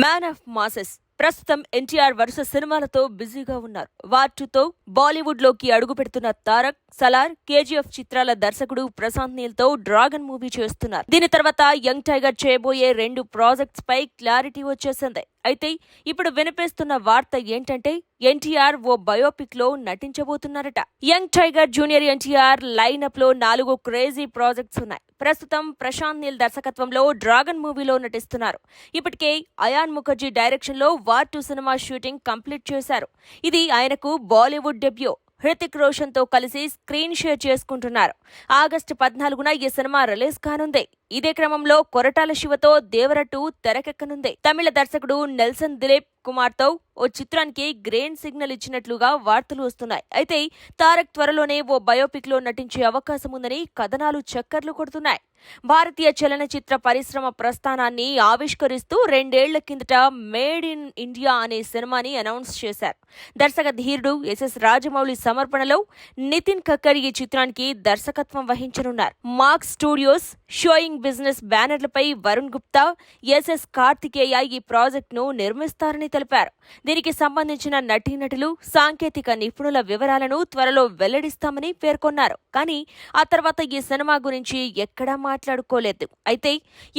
Man of masses ప్రస్తుతం ఎన్టీఆర్ వరుస సినిమాలతో బిజీగా ఉన్నారు. వార్టుతో బాలీవుడ్ లోకి అడుగు పెడుతున్న తారక్, సలార్, కేజీఎఫ్ చిత్రాల దర్శకుడు ప్రశాంత్ నీల్ తో డ్రాగన్ మూవీ చేస్తున్నారు. దీని తర్వాత యంగ్ టైగర్ చేయబోయే 2 ప్రాజెక్ట్స్ పై క్లారిటీ వచ్చేసింది. అయితే ఇప్పుడు వినిపిస్తున్న వార్త ఏంటంటే ఎన్టీఆర్ ఓ బయోపిక్ లో నటించబోతున్నారట. Young tiger junior NTR lineup లో 4 క్రేజీ ప్రాజెక్ట్స్ ఉన్నాయి. ప్రస్తుతం ప్రశాంత్ నీల్ దర్శకత్వంలో డ్రాగన్ మూవీలో నటిస్తున్నారు. ఇప్పటికే అయాన్ ముఖర్జీ డైరెక్షన్ లో వార్ 2 సినిమా షూటింగ్ కంప్లీట్ చేశారు. ఇది ఆయనకు బాలీవుడ్ డెబ్యూ. హృతిక్ రోషన్ తో కలిసి స్క్రీన్ షేర్ చేసుకుంటున్నారు. ఆగస్టు 14న ఈ సినిమా రిలీజ్ కానుంది. ఇదే క్రమంలో కొరటాల శివతో దేవరట్టు తెరకెక్కనుంది. తమిళ దర్శకుడు నెల్సన్ దిలీప్ కుమార్ తో ఓ చిత్రానికి గ్రీన్ సిగ్నల్ ఇచ్చినట్లుగా వార్తలు వస్తున్నాయి. అయితే తారక్ త్వరలోనే ఓ బయోపిక్ లో నటించే అవకాశం ఉందని కథనాలు చక్కర్లు కొడుతున్నాయి. భారతీయ చలనచిత్ర పరిశ్రమ ప్రస్థానాన్ని ఆవిష్కరిస్తూ 2 ఏళ్ల కిందట మేడ్ ఇన్ ఇండియా అనే సినిమాని అనౌన్స్ చేశారు. దర్శక ధీరుడు ఎస్ఎస్ రాజమౌళి సమర్పణలో నితిన్ కక్కర్ ఈ చిత్రానికి దర్శకత్వం వహించనున్నారు. మార్క్ స్టూడియోస్, షోయింగ్ బిజినెస్ బ్యానర్లపై వరుణ్ గుప్తా, ఎస్ఎస్ కార్తికేయ ఈ ప్రాజెక్ట్ ను నిర్మిస్తారని తెలిపారు. దీనికి సంబంధించిన నటీనటులు, సాంకేతిక నిపుణుల వివరాలను త్వరలో వెల్లడిస్తామని పేర్కొన్నారు. కానీ ఆ తర్వాత ఈ సినిమా గురించి ఎక్కడా మాట్లాడుకోలేదు. అయితే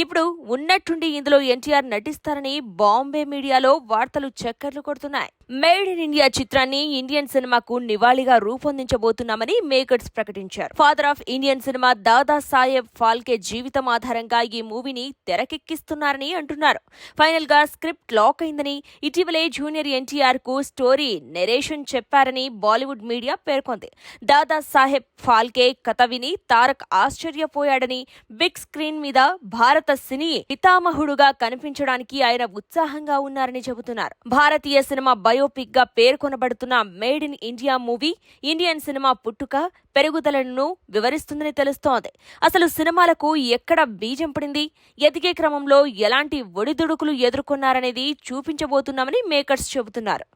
ఇప్పుడు ఉన్నట్టుండి ఇందులో ఎన్టీఆర్ నటిస్తారని బాంబే మీడియాలో వార్తలు చక్కర్లు కొడుతున్నాయి. మేడ్ ఇన్ ఇండియా చిత్రాన్ని ఇండియన్ సినిమాకు నివాళిగా రూపొందించబోతున్నామని మేకర్స్ ప్రకటించారు. Father of Indian cinema Dada Saheb Phalke జీవితం ఆధారంగా ఈ మూవీని తెరకెక్కిస్తున్నారని అంటున్నారు. ఫైనల్ గా స్క్రిప్ట్ లాక్ అయిందని, ఇటీవలే జూనియర్ ఎన్టీఆర్ కు స్టోరీ నెరేషన్ చెప్పారని బాలీవుడ్ మీడియా పేర్కొంది. దాదా సాహెబ్ ఫాల్కే కథ విని తారక్ ఆశ్చర్యపోయాడని, బిగ్ స్క్రీన్ మీద భారత సినీ పితామహుడుగా కనిపించడానికి ఆయన ఉత్సాహంగా ఉన్నారని చెబుతున్నారు. భారతీయ సినిమా బయోపిక్ గా పేర్కొనబడుతున్న made in India movie Indian cinema పుట్టుక, పెరుగుదలను వివరిస్తుందని తెలుస్తోంది. అసలు సినిమాలకు ఎక్కడ బీజం పడింది, ఎదిగే క్రమంలో ఎలాంటి ఒడిదుడుకులు ఎదుర్కొన్నారనేది చూపించబోతున్నామని మేకర్స్ చెబుతున్నారు.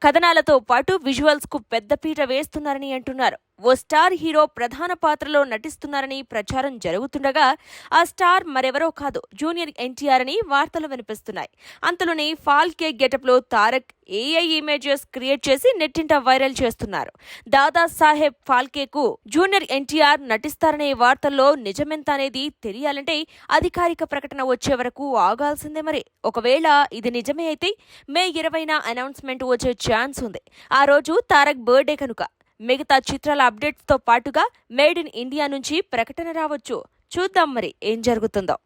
కథనాలతో పాటు విజువల్స్ కు పెద్దపీట వేస్తున్నారని అంటున్నారు. ఓ స్టార్ హీరో ప్రధాన పాత్రలో నటిస్తున్నారని ప్రచారం జరుగుతుండగా ఆ స్టార్ మరెవరో కాదు, జూనియర్ ఎన్టీఆర్ అని వార్తలు వినిపిస్తున్నాయి. అంతలోనే ఫాల్కే గెటప్ లో తారక్ ఏఐ ఇమేజెస్ క్రియేట్ చేసి నెట్టింట వైరల్ చేస్తున్నారు. దాదా సాహెబ్ ఫాల్కేకు జూనియర్ ఎన్టీఆర్ నటిస్తారనే వార్తల్లో నిజమెంత అనేది తెలియాలంటే అధికారిక ప్రకటన వచ్చే వరకు ఆగాల్సిందే. మరి ఒకవేళ ఇది నిజమే అయితే మే 20న అనౌన్స్మెంట్ వచ్చే ఛాన్స్ ఉంది. ఆ రోజు తారక్ బర్త్డే కనుక మిగతా చిత్రాల అప్డేట్స్ తో పాటుగా మేడ్ ఇన్ ఇండియా నుంచి ప్రకటన రావచ్చు. చూద్దాం మరి ఏం జరుగుతుందో.